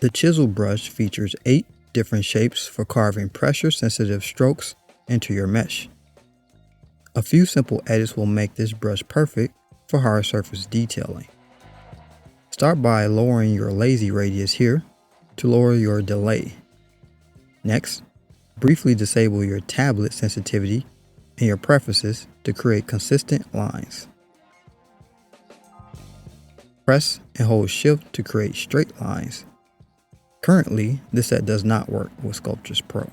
The Chisel Brush features 8 different shapes for carving pressure-sensitive strokes into your mesh. A few simple edits will make this brush perfect for hard surface detailing. Start by lowering your lazy radius here to lower your delay. Next, briefly disable your tablet sensitivity and your preferences to create consistent lines. Press and hold Shift to create straight lines. Currently, this set does not work with Sculptris Pro.